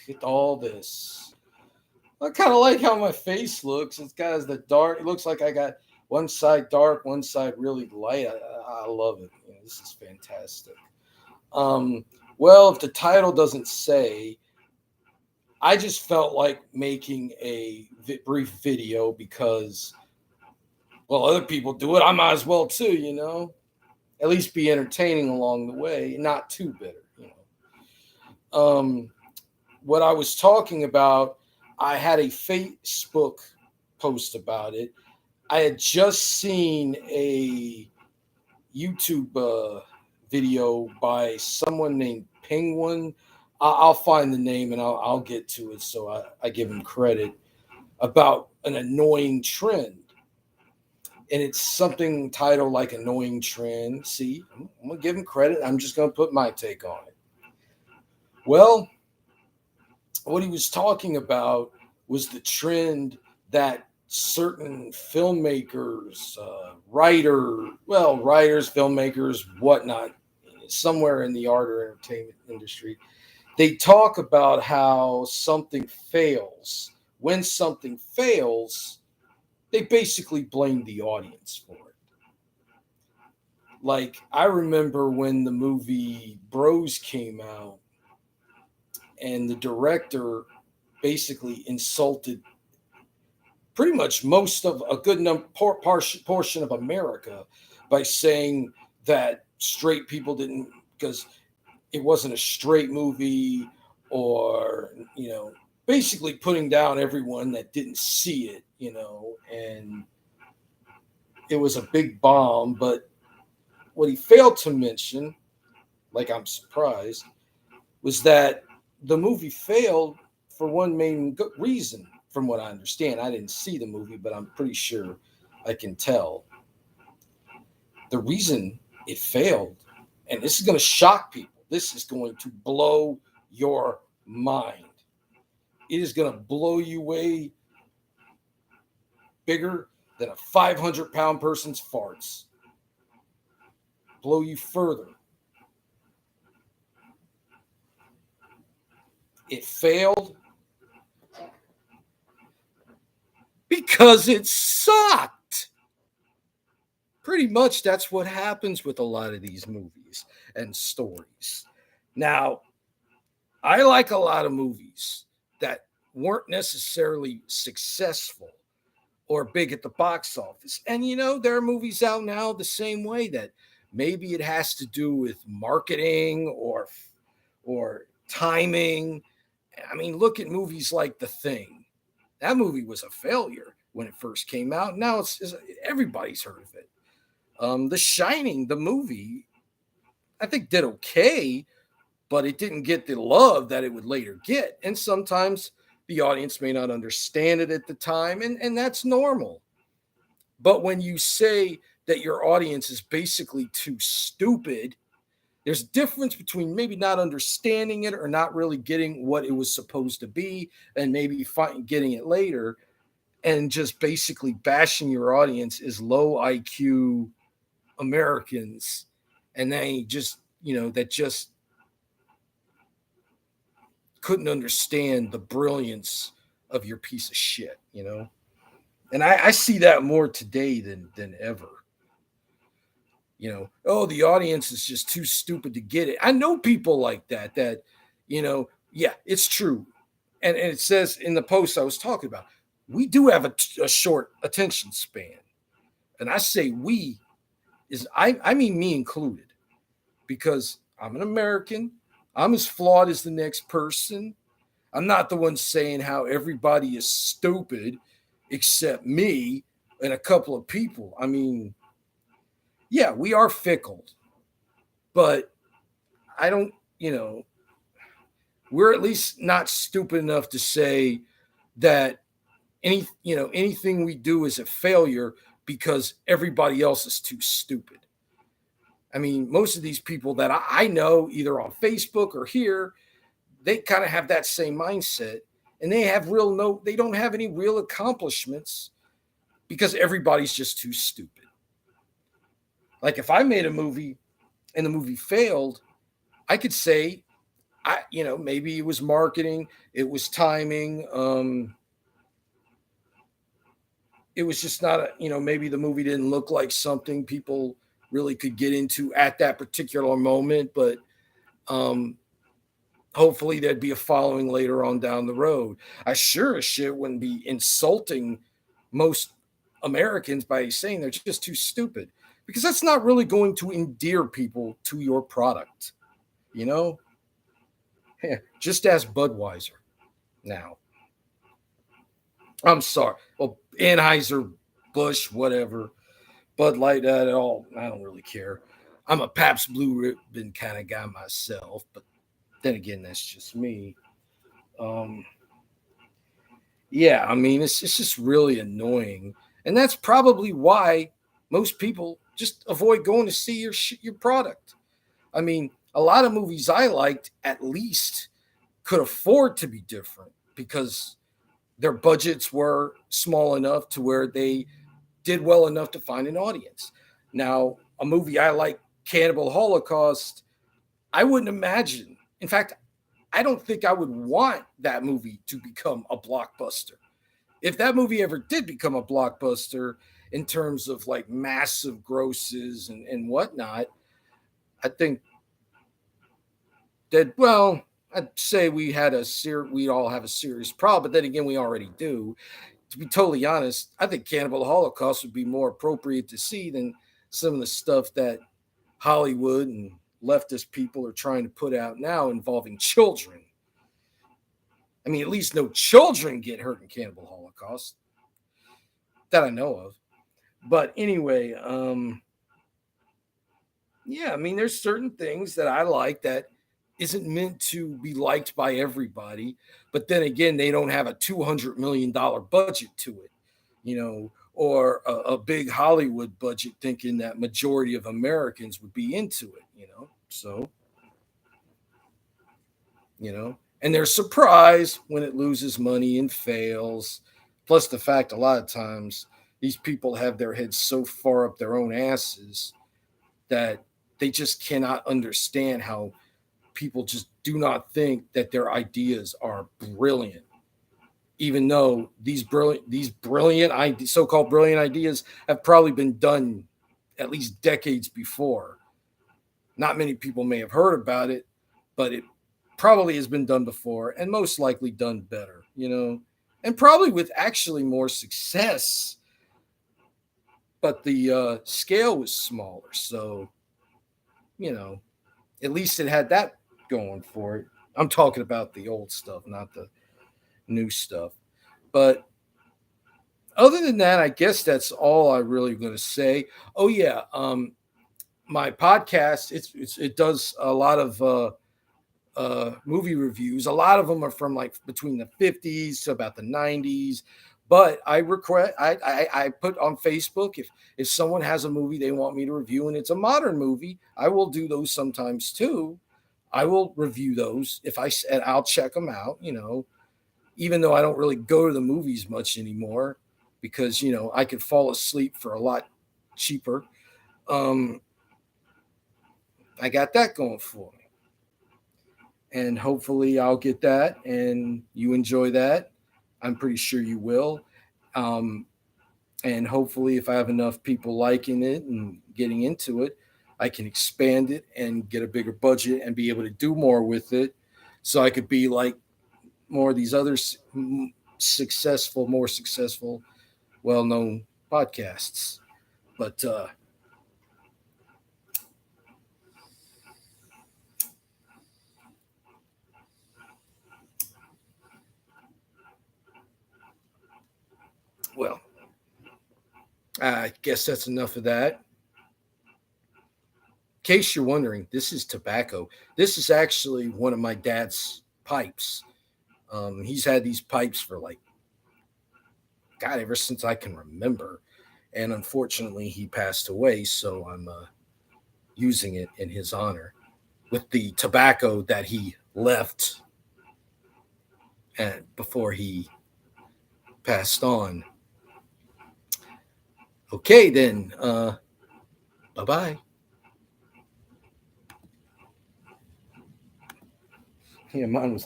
at all this. I kind of like how my face looks. It's got the dark. It looks like I got one side dark, one side really light. I love it. This is fantastic. Um, well, if the title doesn't say, I just felt like making a brief video because, well, other people do it. I might as well too, At least be entertaining along the way, not too bitter. What I was talking about, I had a Facebook post about it. I had just seen a YouTube video by someone named Penguin. I'll find the name and I'll get to it, so I give him credit, about an annoying trend. And it's something titled like Annoying Trend. See, I'm going to give him credit. I'm just going to put my take on it. Well, what he was talking about was the trend that certain filmmakers, writers, filmmakers, whatnot, somewhere in the art or entertainment industry, they talk about how something fails. When something fails, they basically blame the audience for it. Like, I remember when the movie Bros came out, and the director basically insulted pretty much most of a good portion of America by saying that straight people didn't, because it wasn't a straight movie, or basically putting down everyone that didn't see it, and it was a big bomb. But what he failed to mention, like, I'm surprised, was that the movie failed for one main reason. From what I understand, I didn't see the movie, but I'm pretty sure I can tell. The reason it failed, and this is going to shock people, this is going to blow your mind. It is going to blow you away bigger than a 500-pound person's farts. Blow you further. It failed because it sucked. Pretty much that's what happens with a lot of these movies and stories. Now, I like a lot of movies that weren't necessarily successful or big at the box office. And, there are movies out now the same way that maybe it has to do with marketing or timing. I mean, look at movies like The Thing. That movie was a failure when it first came out. Now it's everybody's heard of it. The Shining, the movie, I think did okay, but it didn't get the love that it would later get. And sometimes the audience may not understand it at the time, and that's normal. But when you say that your audience is basically too stupid, there's a difference between maybe not understanding it or not really getting what it was supposed to be, and maybe getting it later, and just basically bashing your audience as low IQ Americans, and they just, that just couldn't understand the brilliance of your piece of shit, And I see that more today than ever. The audience is just too stupid to get it. I know people like that, yeah, it's true. And it says in the post I was talking about, we do have a short attention span. And I say we I mean me included, because I'm an American. I'm as flawed as the next person. I'm not the one saying how everybody is stupid except me and a couple of people. I mean, yeah, we are fickle, but I don't, we're at least not stupid enough to say that anything we do is a failure because everybody else is too stupid. I mean, most of these people that I know, either on Facebook or here, they kind of have that same mindset, and they don't have any real accomplishments because everybody's just too stupid. Like, if I made a movie and the movie failed, I could say maybe it was marketing, it was timing. It was just not maybe the movie didn't look like something people really could get into at that particular moment, but um, hopefully there'd be a following later on down the road. I sure as shit wouldn't be insulting most Americans by saying they're just too stupid, because that's not really going to endear people to your product. You know, just ask Budweiser now. I'm sorry. Well, Anheuser Busch, whatever. Bud Light at all. I don't really care. I'm a Pabst Blue Ribbon kind of guy myself, but then again, that's just me. Um, yeah, I mean, it's just really annoying, and that's probably why most people just avoid going to see your product. I mean, a lot of movies I liked at least could afford to be different because their budgets were small enough to where they did well enough to find an audience. Now, a movie I like, Cannibal Holocaust, I wouldn't imagine. In fact, I don't think I would want that movie to become a blockbuster. If that movie ever did become a blockbuster in terms of like massive grosses and whatnot, I think that, well, I'd say we all have a serious problem, but then again, we already do. To be totally honest, I think Cannibal Holocaust would be more appropriate to see than some of the stuff that Hollywood and leftist people are trying to put out now involving children. I mean, at least no children get hurt in Cannibal Holocaust that I know of. But anyway, yeah, I mean, there's certain things that I like that isn't meant to be liked by everybody. But then again, they don't have a $200 million budget to it, or a big Hollywood budget thinking that majority of Americans would be into it. So, and they're surprised when it loses money and fails. Plus, the fact a lot of times these people have their heads so far up their own asses that they just cannot understand how people just do not think that their ideas are brilliant, even though these so-called brilliant ideas have probably been done at least decades before. Not many people may have heard about it, but it probably has been done before and most likely done better, and probably with actually more success. But the scale was smaller, so at least it had that going for it. I'm talking about the old stuff, not the new stuff. But other than that, I guess that's all I really going to say. Oh yeah, my podcast it does a lot of movie reviews. A lot of them are from like between the 50s to about the 90s. But I put on Facebook, if someone has a movie they want me to review and it's a modern movie, I will do those sometimes too. I will review those and I'll check them out, even though I don't really go to the movies much anymore because, I could fall asleep for a lot cheaper. Um, I got that going for me. And hopefully I'll get that and you enjoy that. I'm pretty sure you will. Um, and hopefully, if I have enough people liking it and getting into it, I can expand it and get a bigger budget and be able to do more with it. So I could be like more of these other more successful, well known podcasts. But well, I guess that's enough of that. In case you're wondering, this is tobacco. This is actually one of my dad's pipes. He's had these pipes for like, God, ever since I can remember. And unfortunately, he passed away. So I'm using it in his honor with the tobacco that he left before he passed on. Okay, then. Bye bye. Yeah, mine was like